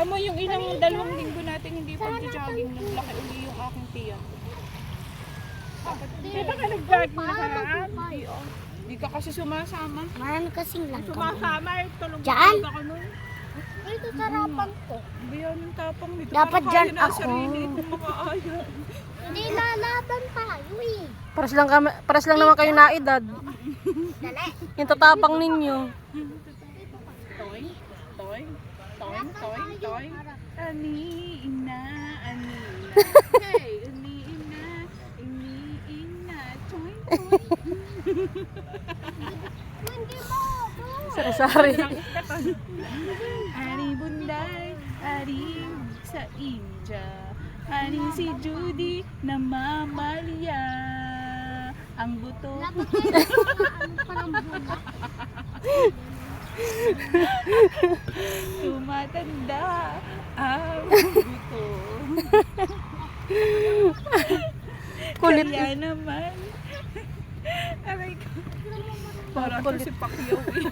Amo yung ilang 2 linggo natin hindi pag-jogging, naglaki uli yung aking tiyan. Di ba ka nag-jogging na karaan? Hindi ka kasi sumasama. Marami kasing lang. Sumasama, tulog Diyan? ako nun. Ito sarapan ko. Bayan yung tapang nito. Dapat Parang dyan kaya na ako. sarili itong makaaya. Hindi lalaban tayo eh. Paras lang naman kayo na edad. Dali. Yung tatapang ninyo. Toy, toy, toy, toy, toy. Aniina, aniina. Hey, aniina, iniina. Toy, toy. Hindi mo. Sari-sari. Ari Bunday, Ari sa India. Ari si Judy na mamalia. Ang buto. Dapat kayo parang bulat. Tumatanda ang buto. Kulit. Kaya naman. Aray ko. Parang si Pacquiao eh.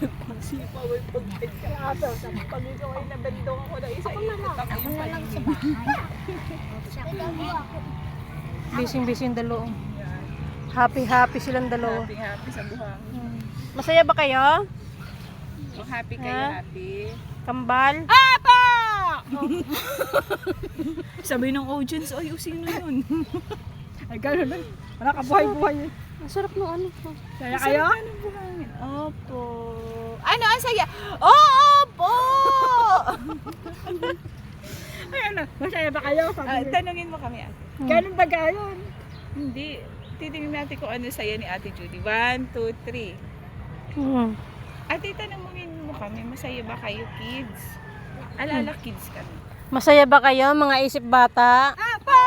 Magsipaw ay pagkakata. Pag ikaw ay nabendong ako na isa, ikot ako yung paligid. Busy yung dalawa. Happy silang dalawa. Happy sa buhangin. Masaya ba kayo? Kung happy kayo, Ha? happy. Kambal? Apa! Sabi ng audience, ay, sino yun? Ay, gano'n lang. Wala ka buhay-buhay. Ang sarap ng ano. Saya kayo? Anong buhangin? Opo. Ano ang saya? Opo! Ay, ano? Masaya ba kayo? Tanungin mo kami, ate. Ganun ba gayon? Hindi. Titingnan natin kung ano saya ni Ate Judy. 1, 2, 3. Hmm. Ate, tanungin mo kami, masaya ba kayo, kids? Alala, kids kami. Masaya ba kayo, mga isip bata? Apo!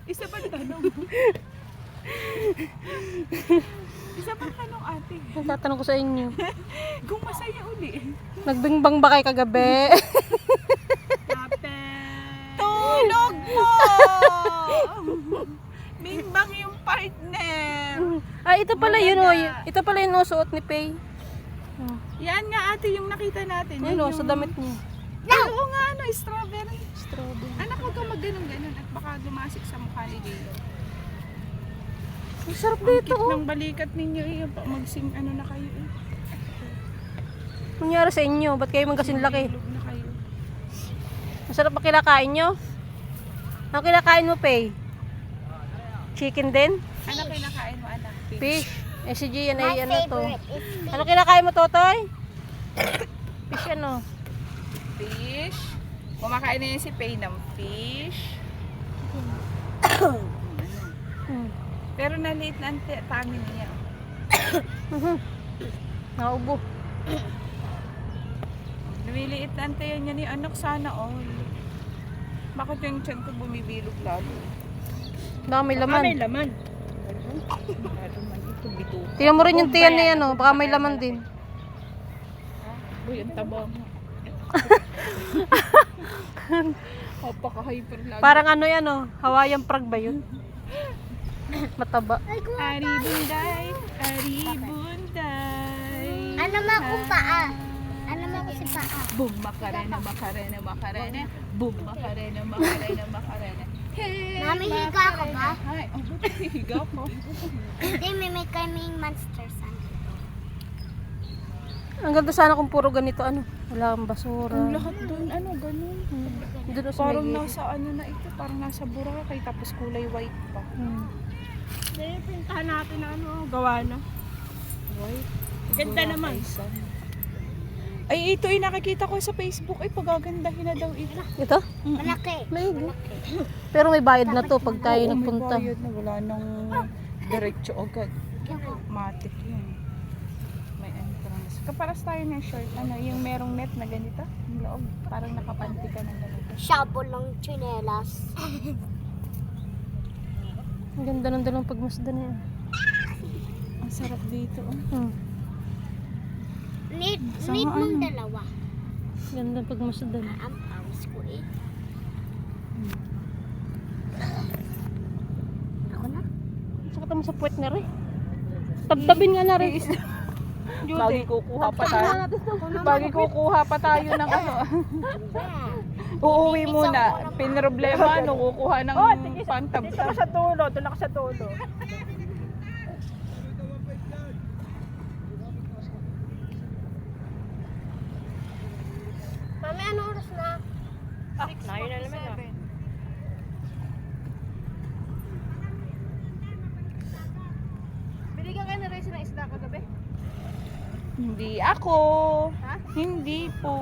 Isa pa tanong. Isa pa tanong, ate. Tatanong ko sa inyo. Kung masaya uli. Nagbingbang ba kayo kagabi? Tulog mo! Bingbang yung partner. Ay, ito pala yun oh. Ito pala yung suot ni Pay. Yan nga, ate, yung nakita natin. Ayun oh, sa damit niya. Oo nga, ano, strawberry. Strawberry. Anak, huwag kang mag-ganon-ganon at baka lumasik sa mukha ni Gaylo. Ang sarap Ang dito cute oh. ng balikat ninyo eh. Mag-sing ano na kayo eh. Nangyari sa inyo, ba't kayo magkasing laki? Ilog na kayo. Masarap ba kinakain nyo? Ano kinakain mo, Pay? Chicken din? Ano kinakain mo, anak? Fish? Eh si Gian My ay ano to? favorite is Ano kinakain mo, Totoy? Fish ano? Fish. Kumakain na yun si Pay ng fish. Hmm. Pero naliit na ang tummy niya. Naubo. Lumiliit na ang tiyan niya ni anak, sana all. Bakit yung tiyan ko bumibilog lalo? Baka may laman. May laman. Lalo man ito, bito. Tingnan mo rin yung tiyan na yan, oh. Baka may laman din. Uy, ang taba mo. Napaka-hyper lagi. Parang ano yan, oh. Hawaiian frog ba yun? Mataba. Ari bunday, ari bunday. ano mo kung paa? Ano mo kasi paa? Boom, makarena, makarena, makarena. Boom, makarena, makarena, makarena. Hey, Mami, higa ka ba? Hi, oh, ba't higa ko? Hindi, may kaming monsters. Ang ganda sana kung puro ganito, ano. Wala kang basura. Ang lahat doon, ano, ganun. Doon sa Parang may nasa ano na ito, parang nasa Boracay, tapos kulay white pa. Hindi, pintahan natin na ano, gawa na. White? Ganda naman. Ay, ito ay nakikita ko sa Facebook. Ay, pagagandahin na daw ito. Ito? Malaki. May pero may bayad na to pag tayo Oo, nagpunta. may bayad na, wala nang diretso agad. Matik yun. May entrance. Kaparas tayo ng short, ano, yung merong net na ganito. Yung loob, parang nakapanti ka ng ganito. Shabo ng tsinelas. Ang ganda ng dalawang pagmasdan na yan. Ang sarap dito, oh. Need Sama mong ano? dalawa. Ganda ng pagmasdan. Ang pawis ko eh. Ako na. Sakit mo sa puwet na rin. Tabtabin nga na rin. Bagi kukuha pa tayo. Bagi kukuha pa tayo ng ano. Uuwi muna. Pinroblema, no, kukuha ng pantab. Dito ka sa tulo, doon ako sa tulo. Mami, ano oras na? Ah, 9 na naman ah. Binigyan kayo na rin ng isda kagabi? Hindi ako. Hindi po.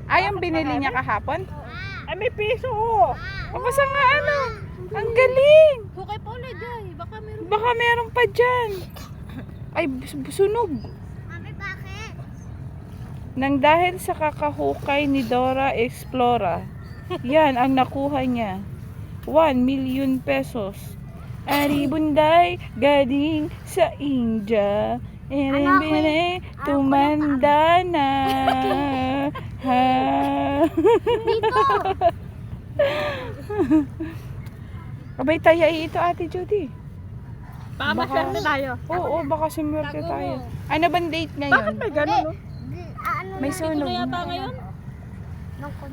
Ay, ang binili niya kahapon? Ay, may piso oh. Kapasa nga ano. Ang galing. Hukay pa ulit, Jay. Baka meron. Baka meron pa dyan. Ay, sunog. Mami, bakit? Nang dahil sa kakahukay ni Dora Explora, yan ang nakuha niya. 1 million pesos. Ari bunday galing sa India. Erebene tumanda na. Ha. Abay tayo ito, Ate Judy. Baka maswerte tayo. Oo, baka simwerte tayo. Ano bang date ngayon? Bakit may ganun no? Ano May na? sunog. Yata ngayon?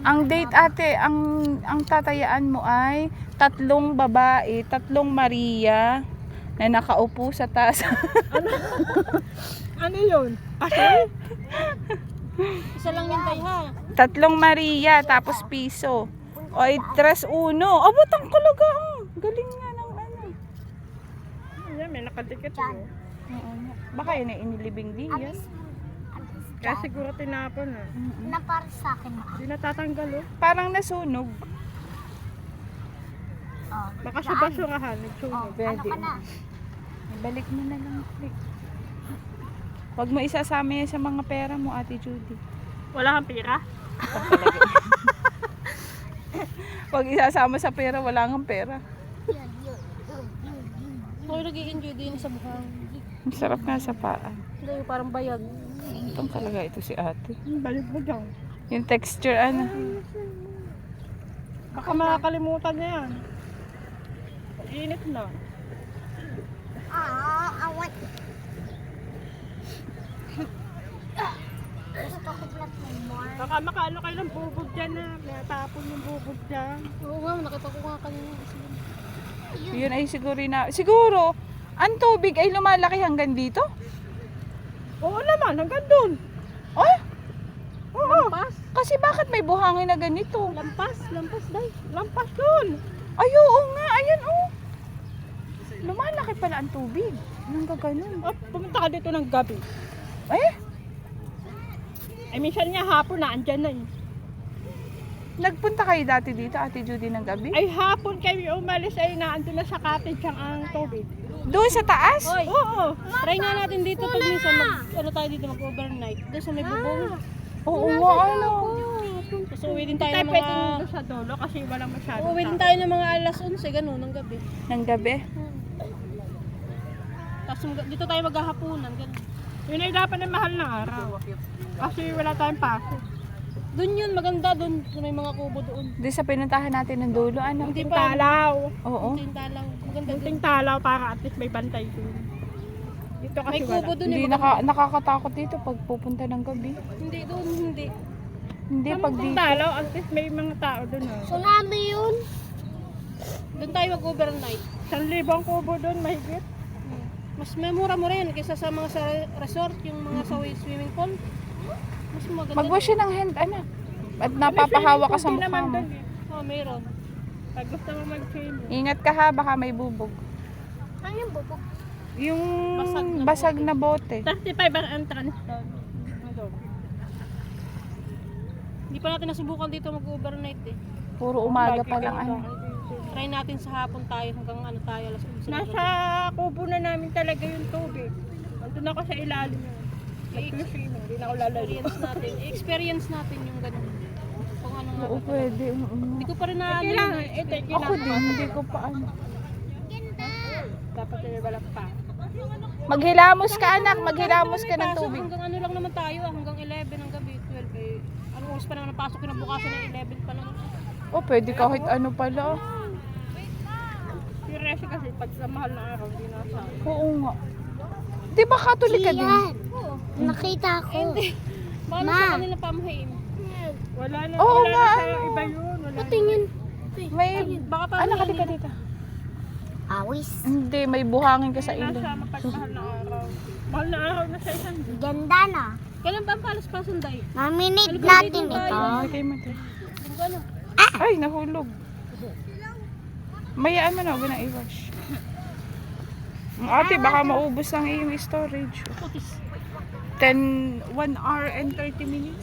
Ang date, ate, ang tatayaan mo ay 3 babae, 3 Maria na nakaupo sa taas. Ano yun? Pasay? Isa lang yung tayo, ha? 3 Maria, tapos piso. O, 3-1. Abot ang kalagang. Galing nga ng ano. Ayan, may nakadikit Diyan. oh. Oo nga. Baka yun ay inilibing di yan. Kaya siguro tinapon ah. Na para sa akin. Hindi natatanggal oh. Parang nasunog. Oh, Baka sa basurahan, oh, nagsunog. ano ka na? Balik mo na lang. Flick. Huwag mo isasama yan sa mga pera mo, Ate Judy. Wala kang pira? Huwag isasama sa pera, wala kang pera. Ako nag-i-enjoy din sa buhang. Ang sarap nga sa paa. Hindi, yung parang bayag. Itong talaga ito si ate. Balik mo dyan. Yung texture, ano. Baka makakalimutan niya yan. Init na. Awat. Gusto ko plat mo more. Baka makaano kayo ng bubog dyan na. May tapon yung bubog dyan. Oo nga, nakita ko nga kanina. Yun ay siguro, ang tubig ay lumalaki hanggang dito? Oo naman, hanggang dun. Oh, Oo, kasi bakit may buhangin na ganito? lampas day. Lampas dun. Ay, oo nga, ayan oh. Lumalaki pala ang tubig. Nang gaganon. Oh, pumunta ka dito ng gabi. Eh, Ay minsan nga hapon na, andyan na eh. nagpunta kayo dati dito, Ate Judy, ng gabi? Ay hapon kayo umalis ay naandun na sa cottage ang tubig. Doon sa taas? Hoy, Oo. try nga natin dito pag minsan ano tayo dito mag-overnight. Doon sa may bubong. Oo nga, ano. Tapos uwi din tayo Tayo ng pwede mga... doon sa dulo kasi walang masyadong Uwi din tao. tayo ng mga alas 11, ganun, ng gabi. Ng gabi? Tapos dito tayo maghahapunan, ganun. Yun ay dapat na mahal na araw. Kasi wala tayong pasok. Doon yun, maganda doon. May mga kubo doon. Doon sa pinuntahan natin ng dulo, ano? Hindi Yung pa. talaw. Oo. Ito yung talaw. Maganda doon. Kunting talaw para at least may bantay doon. Dito kasi May wala. kubo doon Hindi eh. maganda. nakakatakot dito pag pupunta ng gabi. Hindi doon, hindi. Hindi pag Kunting dito. talaw, at least may mga tao doon. Oh. Tsunami yun. Doon tayo mag-overnight. 1,000 ang kubo doon, mahigit. Mas may mura-mura yan kaysa sa mga sa resort, yung mga sa swimming pool. Mas maganda. Magwash siya ng hand, anak. At napapahawa ka sa Hindi mukha naman mo. doon eh. Oh, mayroon. Pag gusto mo mag-swimming. Ingat ka ha, baka may bubog. Ano yung bubog? Yung Basag na basag na bote. 35 ang entrance doon. Ano? Hindi pa natin nasubukan dito mag-overnight eh. Puro umaga pa lang, ano. Try natin sa hapon tayo hanggang ano tayo, alas 11 ng Nasa gabi. kubo na namin talaga yung tubig. Nandun ako sa ilalim. Nag-swimming, hindi na ako lalayo. Experience natin. I-experience natin yung ganun. Kung ano nga Oo, ba. pwede. Hindi ko pa rin na Kailangan, ito, Ako kailangan. din, hindi ko pa ano. Dapat may walang pa. Maghilamos ka, anak. Maghilamos ka ng Pasok, tubig. hanggang ano lang naman tayo, hanggang 11 ng gabi, 12 eh. Ano oras pa naman ang pasok kinabukasan ng 11 pa naman. Oh, pwede kahit ano pala. Si Resy kasi pag sa mahal na araw, hindi nasa. Oo nga. Di ba Catholic ka din? Yan. Nakita ko. Baka Ma. nasa kanila pamahain. Wala na, Oo wala nga, na sa ano. iba yun. Wala na. Tingin. May, Baka pa anak ka dito. Awis. Hindi, may buhangin ka sa ilong. Nasa mapagmahal na araw. Mahal na araw na sa isang Ganda na. Kailan ba ang palas pa sunday? Maminit natin ito. Bigay mo ito. Linggo ano? Ay, nahulog. Mayaan mo na, huwag na i-wash. Ate, baka maubos lang iyong storage. 1 hour and 30 minutes.